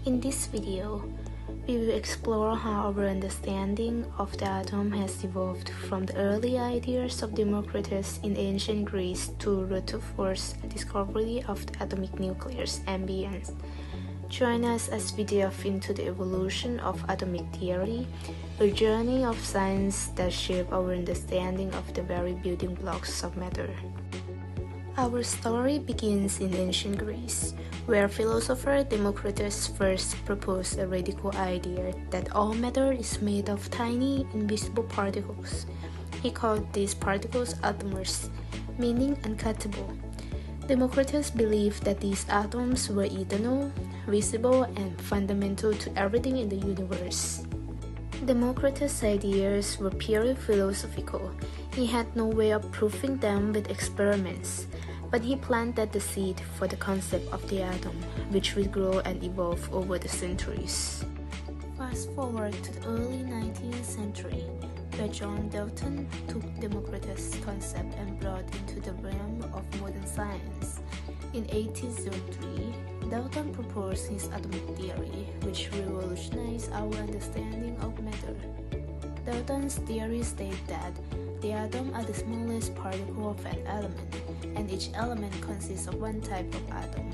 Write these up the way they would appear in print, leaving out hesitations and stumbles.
In this video, we will explore how our understanding of the atom has evolved from the early ideas of Democritus in ancient Greece to Rutherford's discovery of the atomic nucleus ambience. Join us as we delve into the evolution of atomic theory, a journey of science that shaped our understanding of the very building blocks of matter. Our story begins in ancient Greece, where philosopher Democritus first proposed a radical idea that all matter is made of tiny, invisible particles. He called these particles atomers, meaning uncuttable. Democritus believed that these atoms were eternal, visible, and fundamental to everything in the universe. Democritus' ideas were purely philosophical. He had no way of proving them with experiments, but he planted the seed for the concept of the atom, which would grow and evolve over the centuries. Fast forward to the early 19th century, where John Dalton took Democritus' concept and brought into the realm of modern science. In 1803, Dalton proposed his atomic theory, which revolutionized our understanding of matter. Dalton's theory stated that the atoms are the smallest particle of an element, and each element consists of one type of atom.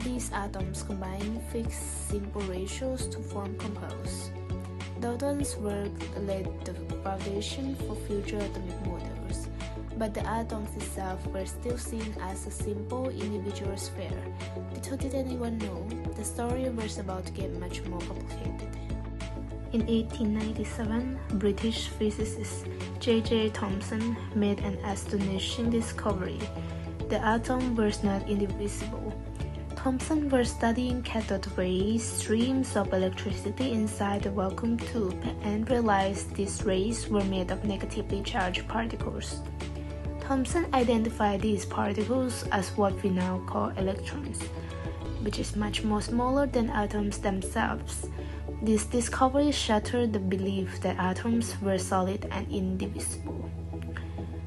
These atoms combine fixed, simple ratios to form compounds. Dalton's work laid the foundation for future atomic models, but the atoms itself were still seen as a simple individual sphere. Little did anyone know, the story was about to get much more complicated. In 1897, British physicist J.J. Thomson made an astonishing discovery. The atom was not indivisible. Thomson was studying cathode rays, streams of electricity inside a vacuum tube, and realized these rays were made of negatively charged particles. Thomson identified these particles as what we now call electrons, which is much more smaller than atoms themselves. This discovery shattered the belief that atoms were solid and indivisible.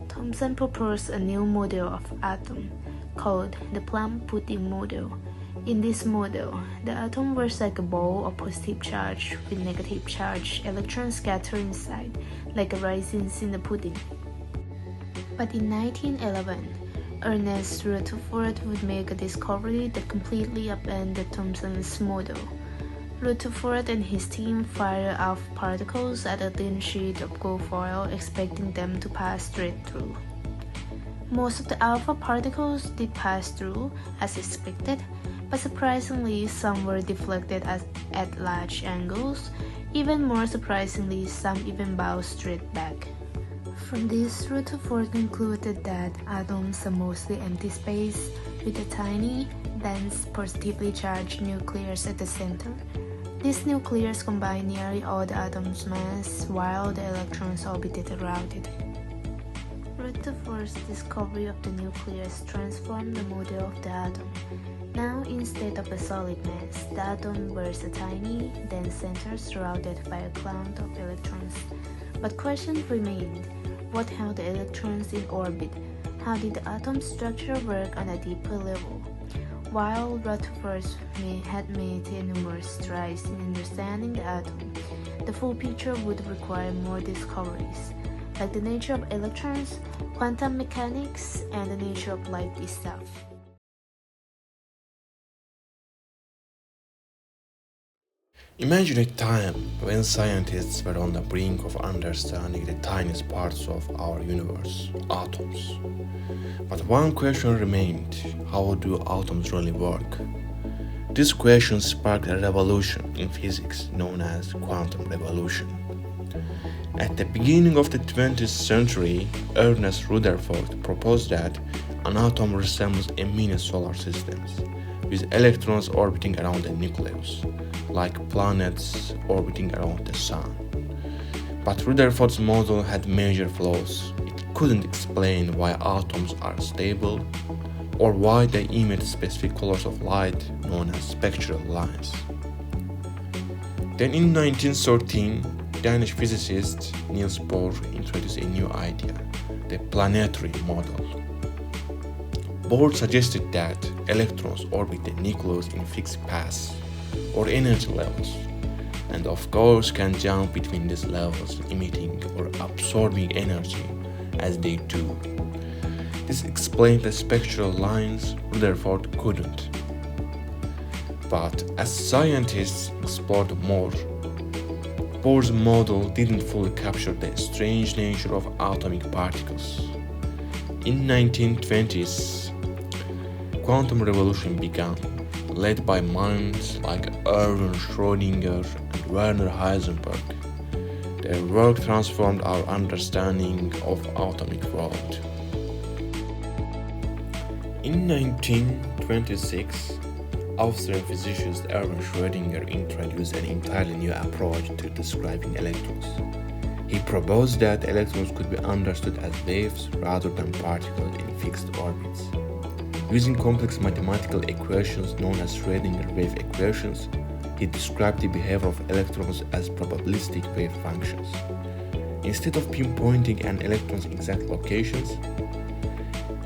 Thomson proposed a new model of atom, called the plum pudding model. In this model, the atom was like a ball of positive charge with negative charge electrons scattered inside, like raisins in a pudding. But in 1911, Ernest Rutherford would make a discovery that completely upended Thomson's model. Rutherford and his team fired off particles at a thin sheet of gold foil, expecting them to pass straight through. Most of the alpha particles did pass through, as expected, but surprisingly, some were deflected at large angles. Even more surprisingly, some even bounced straight back. From this, Rutherford concluded that atoms are mostly empty space, with a tiny, dense, positively charged nucleus at the center. This nucleus combined nearly all the atom's mass, while the electrons orbited around it. Rutherford's discovery of the nucleus transformed the model of the atom. Now, instead of a solid mass, the atom was a tiny, dense center surrounded by a cloud of electrons. But questions remained. What held the electrons in orbit? How did the atom structure work on a deeper level? While Rutherford had made numerous strides in understanding the atom, the full picture would require more discoveries, like the nature of electrons, quantum mechanics, and the nature of light itself. Imagine a time when scientists were on the brink of understanding the tiniest parts of our universe, atoms. But one question remained: how do atoms really work? This question sparked a revolution in physics known as quantum revolution. At the beginning of the 20th century, Ernest Rutherford proposed that an atom resembles a mini solar system, with electrons orbiting around the nucleus, like planets orbiting around the sun. But Rutherford's model had major flaws. It couldn't explain why atoms are stable, or why they emit specific colors of light known as spectral lines. Then in 1913, Danish physicist Niels Bohr introduced a new idea, the planetary model. Bohr suggested that electrons orbit the nucleus in fixed paths, or energy levels, and of course can jump between these levels, emitting or absorbing energy as they do. This explained the spectral lines Rutherford couldn't. But as scientists explored more, Bohr's model didn't fully capture the strange nature of atomic particles. In 1920s, quantum revolution began, led by minds like Erwin Schrödinger and Werner Heisenberg. Their work transformed our understanding of atomic world. In 1926, Austrian physicist Erwin Schrödinger introduced an entirely new approach to describing electrons. He proposed that electrons could be understood as waves rather than particles in fixed orbits. Using complex mathematical equations known as Schrödinger wave equations, he described the behavior of electrons as probabilistic wave functions. Instead of pinpointing an electron's exact locations,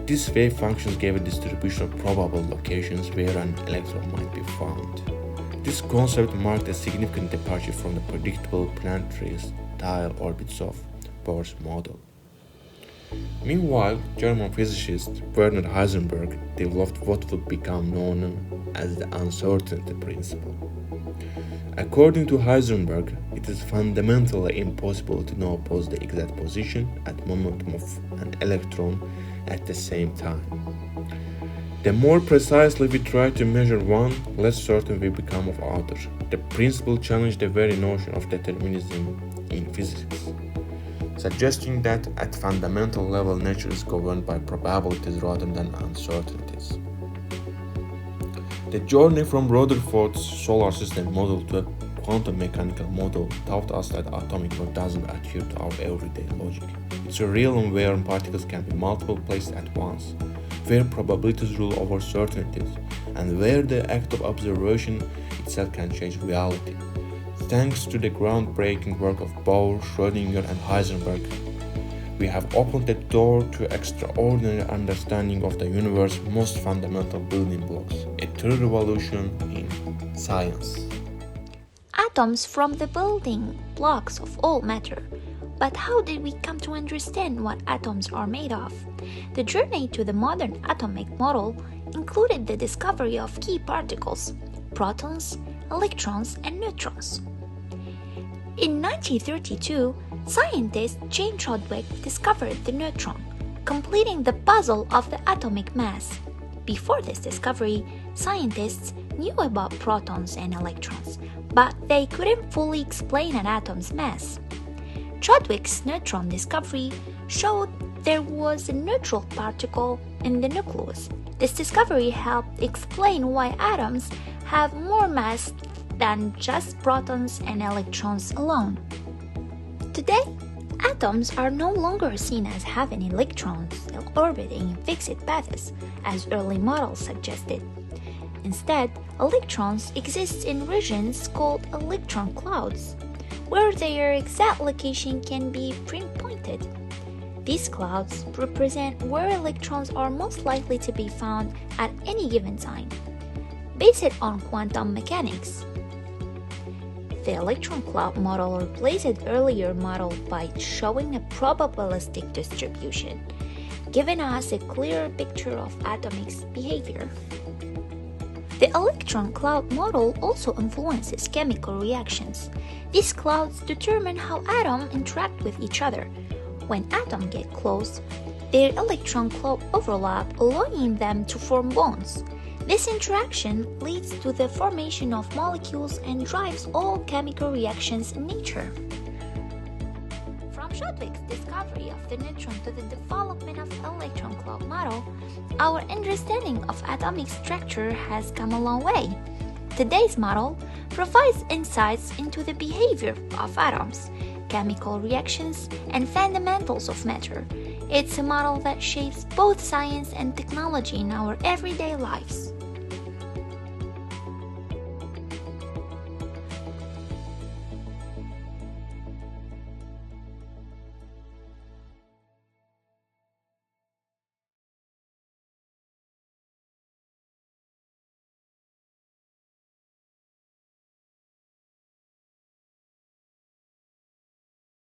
these wave functions gave a distribution of probable locations where an electron might be found. This concept marked a significant departure from the predictable planetary style orbits of Bohr's model. Meanwhile, German physicist Werner Heisenberg developed what would become known as the uncertainty principle. According to Heisenberg, it is fundamentally impossible to know both the exact position and momentum of an electron at the same time. The more precisely we try to measure one, less certain we become of other. The principle challenged the very notion of determinism in physics, suggesting that at fundamental level nature is governed by probabilities rather than uncertainties. The journey from Rutherford's solar system model to a quantum mechanical model taught us that atomic world doesn't adhere to our everyday logic. It's a realm where particles can be multiple places at once, where probabilities rule over certainties, and where the act of observation itself can change reality. Thanks to the groundbreaking work of Bohr, Schrödinger, and Heisenberg, we have opened the door to extraordinary understanding of the universe's most fundamental building blocks, a true revolution in science. Atoms form the building blocks of all matter. But how did we come to understand what atoms are made of? The journey to the modern atomic model included the discovery of key particles, protons, electrons, and neutrons. In 1932, scientist Jane Chadwick discovered the neutron, completing the puzzle of the atomic mass. Before this discovery, scientists knew about protons and electrons, but they couldn't fully explain an atom's mass. Chadwick's neutron discovery showed there was a neutral particle in the nucleus. This discovery helped explain why atoms have more mass than just protons and electrons alone. Today, atoms are no longer seen as having electrons orbiting in fixed paths, as early models suggested. Instead, electrons exist in regions called electron clouds, where their exact location can be pinpointed. These clouds represent where electrons are most likely to be found at any given time, based on quantum mechanics. The electron cloud model replaced the earlier model by showing a probabilistic distribution, giving us a clearer picture of atomic behavior. The electron cloud model also influences chemical reactions. These clouds determine how atoms interact with each other. When atoms get close, their electron cloud overlap, allowing them to form bonds. This interaction leads to the formation of molecules and drives all chemical reactions in nature. From Chadwick's discovery of the neutron to the development of the electron cloud model, our understanding of atomic structure has come a long way. Today's model provides insights into the behavior of atoms, chemical reactions, and fundamentals of matter. It's a model that shapes both science and technology in our everyday lives.